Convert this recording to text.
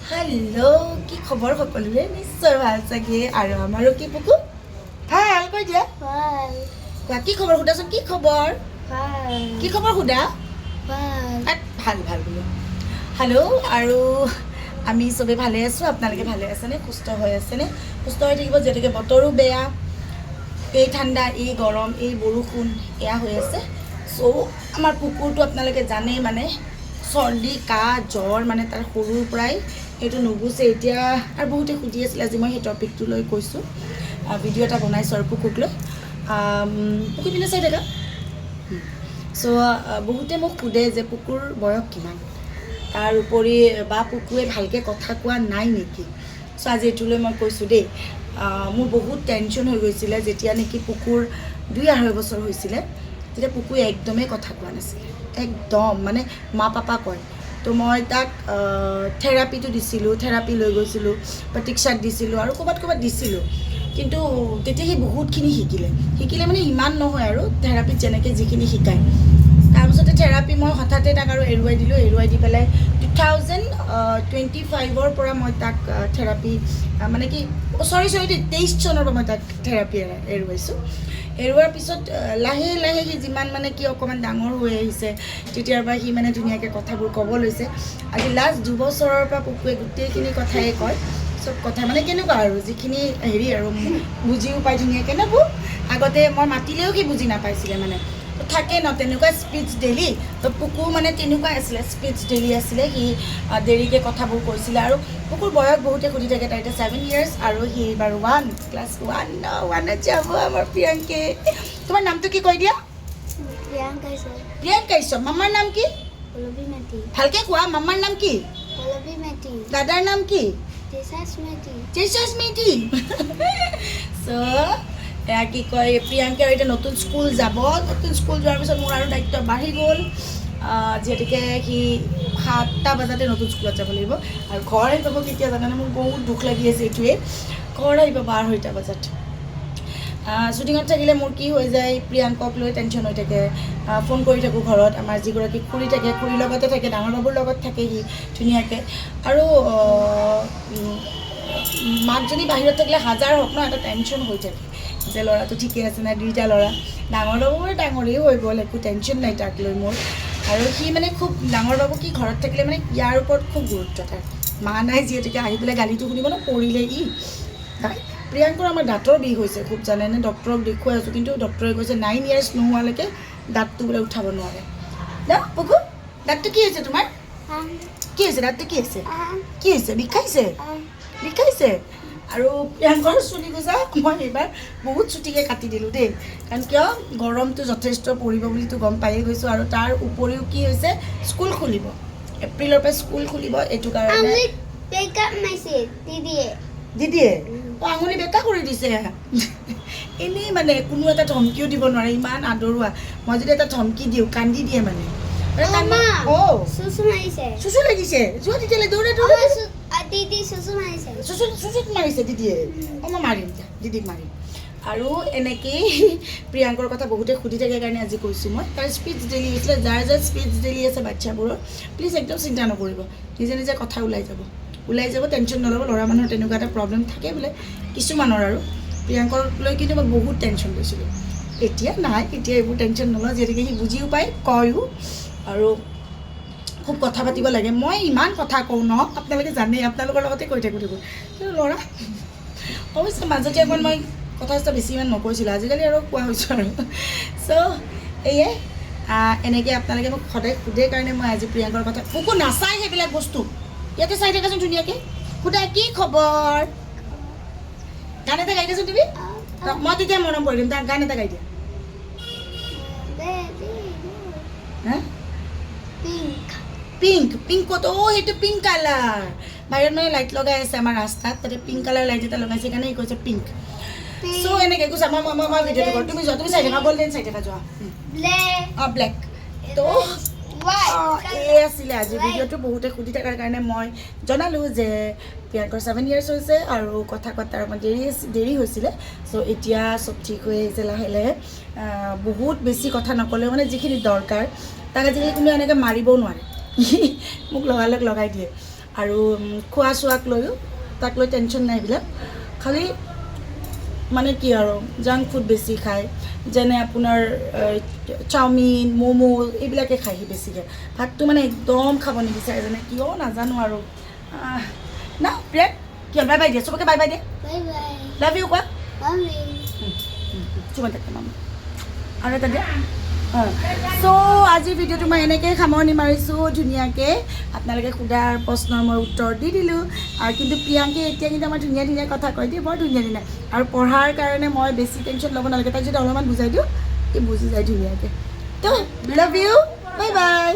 hello কি খবৰ সকলোৰে নিশ্চয় ভাল চাগে আৰু আমাৰো কি পুকু ভাল কৈ দিয়া ভাল কোৱা কি খবৰ খুদাচোন কি খবৰ ভাল কি খবৰ খুদা ভাল ভাল ভাল বোলো হেল্ল' আৰু আমি সবে ভালে আছো আপোনালোকে ভালে আছেনে সুস্থ হৈ আছেনে সুস্থ হৈ থাকিব যেতিয়াকে বতৰো বেয়া এই ঠাণ্ডা এই গৰম এই বৰষুণ এয়া হৈ আছে সো আমাৰ কুকুৰটো আপোনালোকে জানেই মানে চৰ্দি কাহ জ্বৰ মানে তাৰ সৰুৰ পৰাই এইটো নুগুছে এতিয়া আৰু বহুতে সুধি আছিল আজি মই সেই টপিকটো লৈ কৈছোঁ ভিডিঅ' এটা বনাইছোঁ আৰু কুকুৰক লৈ কুকুৰ পিনে চাই থাকা চ' বহুতে মোক সোধে যে কুকুৰ বয়স কিমান তাৰ উপৰি বা কুকুৰে ভালকৈ কথা কোৱা নাই নেকি চ' আজি এইটোলৈ মই কৈছোঁ দেই মোৰ বহুত টেনশ্যন হৈ গৈছিলে যেতিয়া নেকি কুকুৰ 2-2.5 বছৰ হৈছিলে তেতিয়া কুকুৰে একদমেই কথা কোৱা নাছিলে একদম মানে মা পাপা কয় তো মই তাক থেৰাপিটো দিছিলোঁ থেৰাপি লৈ গৈছিলোঁ প্ৰতীক্ষাত দিছিলোঁ আৰু ক'ৰবাত দিছিলোঁ কিন্তু তেতিয়া সি বহুতখিনি শিকিলে মানে ইমান নহয় আৰু থেৰাপিত যেনেকৈ যিখিনি শিকায় তাৰপিছতে থেৰাপি মই হঠাতে তাক আৰু এৰুৱাই দি পেলাই 2025ৰ পৰা মই তাক থেৰাপি মানে কি চৰি 23 চনৰ পৰা মই তাক থেৰাপি এৰুৱাইছোঁ এৰুৱাৰ পিছত লাহে লাহে সি যিমান মানে কি অকণমান ডাঙৰ হৈ আহিছে তেতিয়াৰ পৰা সি মানে ধুনীয়াকৈ কথাবোৰ ক'ব লৈছে আজি লাষ্ট 2 বছৰৰ পৰা কুকুৰে গোটেইখিনি কথাই কয় চব কথা মানে কেনেকুৱা আৰু যিখিনি হেৰি আৰু বুজিও পায় ধুনীয়াকৈ নবু আগতে মই মাতিলেও সি বুজি নাপাইছিলে মানে থাকে ন তেনেকুৱা স্পীচ ডেইলি তো কুকুৰ মানে তেনেকুৱাই আছিলে স্পীচ ডেইলি আছিলে সি দেৰিকৈ কথাবোৰ কৈছিলে আৰু কুকুৰ বয়স বহুতে সুধি থাকে তাৰ এতিয়া 7 years আৰু সি বাৰু ক্লাছ 1ত যাব আমাৰ প্ৰিয়ংকে তোমাৰ নামটো কি কৈ দিয়া প্ৰিয়ংকা ঈশ্বৰ মামাৰ নাম কি ভালকৈ কোৱা মামাৰ নাম কি দাদাৰ নাম কি জেচাছ মেটি চ' এয়া কি কয় প্ৰিয়ংকাৰ এতিয়া নতুন স্কুল যাব নতুন স্কুল যোৱাৰ পিছত মোৰ আৰু দায়িত্ব বাঢ়ি গ'ল যিহেতুকে সি 7টা বজাতে নতুন স্কুলত যাব লাগিব আৰু ঘৰ আহি পাব কেতিয়া জানানে মোৰ বহুত দুখ লাগি আছে এইটোৱে ঘৰ আহি পাব 2:30 বজাত শ্বুটিঙত থাকিলে মোৰ কি হৈ যায় প্ৰিয়ংকক লৈ টেনশ্যন হৈ থাকে ফোন কৰি থাকোঁ ঘৰত আমাৰ যিগৰাকী খুৰী থাকে খুৰীৰ লগতে থাকে ডাঙৰ বাবুৰ লগত থাকে সি ধুনীয়াকৈ আৰু মাকজনী বাহিৰত থাকিলে হাজাৰ হওক ন এটা টেনশ্যন হৈ থাকে যে ল'ৰাটো ঠিকে আছে নাই 2টা ল'ৰা ডাঙৰ বাবুৰ ডাঙৰেই হৈ গ'ল একো টেনশ্যন নাই তাক লৈ মোৰ আৰু সি মানে খুব ডাঙৰ বাবু কি ঘৰত থাকিলে মানে ইয়াৰ ওপৰত খুব গুৰুত্ব তাৰ মা নাই যিহেতুকে আহি পেলাই গালিটো শুনিব ন পৰিলে প্ৰিয়ংকৰ আমাৰ দাঁতৰ বিষ হৈছে খুব জানেনে ডক্টৰক দেখুৱাই আছোঁ কিন্তু ডক্টৰে কৈছে 9 years নোহোৱালৈকে দাঁতটো বোলে উঠাব নোৱাৰে ন পুকু দাঁতটো কি হৈছে তোমাৰ কি হৈছে দাঁতটো কি হৈছে বিষাইছে আৰু প্ৰিয়ংকৰ চুলি গোজা মই এইবাৰ বহুত চুটিকৈ কাটি দিলোঁ দেই কাৰণ কিয় গৰমটো যথেষ্ট পৰিব বুলিতো গম পায়ে গৈছোঁ আৰু তাৰ উপৰিও কি হৈছে স্কুল খুলিব এপ্ৰিলৰ পৰা স্কুল খুলিব এইটো কাৰণে দিদিয়ে আঙুলি বেকা কৰি দিছে এনেই মানে কোনো এটা ধমকিও দিব নোৱাৰে ইমান আদৰুৱা মই যদি এটা ধমকি দিওঁ কান্দি দিয়ে মানে চুচু লাগিছে যোৱা তেতিয়ালৈ দৌৰে চুচুত মাৰিছে দিদিয়ে মই মাৰিম দিদিক মাৰিম আৰু এনেকেই প্ৰিয়ংকৰ কথা বহুতে সুধি থাকে কাৰণে আজি কৈছোঁ মই তাৰ স্পীচ ডেইলি হৈছিলে যাৰ স্পীচ ডেইলি আছে বাচ্ছাবোৰৰ প্লিজ একদম চিন্তা নকৰিব নিজে কথা ওলাই যাব টেনশ্যন নল'ব ল'ৰা মানুহৰ তেনেকুৱা এটা প্ৰব্লেম থাকে বোলে কিছুমানৰ আৰু প্ৰিয়ংকৰ লৈ কিন্তু মই বহুত টেনশ্যন লৈছিলোঁ এতিয়া এইবোৰ টেনশ্যন নলওঁ যিহেতুকে সি বুজিও পায় কয়ো আৰু খুব কথা পাতিব লাগে মই ইমান কথা কওঁ ন আপোনালোকে জানেই আপোনালোকৰ লগতে কৈ থাকোঁ কিন্তু ল'ৰা অৱশ্যে মাজতে অকণ মই কথা বেছি ইমান নকৈছিলোঁ আজিকালি আৰু কোৱা হৈছোঁ আৰু চ' এয়ে এনেকৈ আপোনালোকে মোক সদায় সোধে কাৰণে মই আজি প্ৰিয়ংকৰ কথা মোকো নাচায় সেইবিলাক বস্তু ইয়াতে চাই থাকাচোন ধুনীয়াকৈ সোধা কি খবৰ গান এটা গাই দিয়াচোন তুমি মই তেতিয়া মৰম কৰি দিম তাৰ গান এটা গাই দিয়া হা পিংক ক'ত সেইটো পিংক কালাৰ বাহিৰত মানে লাইট লগাই আছে আমাৰ ৰাস্তাত তাতে পিংক কালাৰ লাইট এটা লগাইছে সেইকাৰণে সি কৈছে পিংক চ' এনেকৈ কৈছে মই ভিডিঅ'টো কৰোঁ তুমি চাই থাকা বল দেন চাই থাকা যোৱা ব্লেক তো এই আছিলে আজি ভিডিঅ'টো বহুতে সুধি থকাৰ কাৰণে মই জনালোঁ যে প্ৰিয়ংকৰ 7 years হৈছে আৰু কথা কোৱাৰ অকণমান দেৰি হৈছিলে চ' এতিয়া চব ঠিক হৈ আহিছে লাহে লাহে বহুত বেছি কথা নক'লেও মানে যিখিনি দৰকাৰ তাক আজিকালি কোনো এনেকৈ মাৰিবও নোৱাৰে মোক লগালগ লগাই দিয়ে আৰু খোৱা চোৱাক লৈও তাক লৈ টেনশ্যন নাই এইবিলাক খালি মানে কি আৰু জাংক ফুড বেছি খায় যেনে আপোনাৰ চাওমিন ম'ম' এইবিলাকে খায় সি বেছিকৈ ভাতটো মানে একদম খাব নিবিচাৰে যেনে কিয় নাজানো আৰু না প্ৰিয়া কিয় বাই বাই দিয়ে চবকে বাই বাই দিয়ে বাই বাই লাভ ইউ কোৱা মামি চুমা থাকে মামা আৰু এটা দিয়া চ' আজিৰ ভিডিঅ'টো মই এনেকৈয়ে সামৰণি মাৰিছোঁ ধুনীয়াকৈ আপোনালোকে সোধা প্ৰশ্নৰ মই উত্তৰ দি দিলোঁ আৰু কিন্তু প্ৰিয়াংকে এতিয়া কিন্তু আমাৰ ধুনীয়া ধুনীয়া কথা কয় দেই বৰ ধুনীয়া ধুনীয়া আৰু পঢ়াৰ কাৰণে মই বেছি টেনশ্যন ল'ব নালাগে তাক যদি অলপমান বুজাই দিওঁ সি বুজি যায় ধুনীয়াকৈ তো লাভ ইউ বাই বাই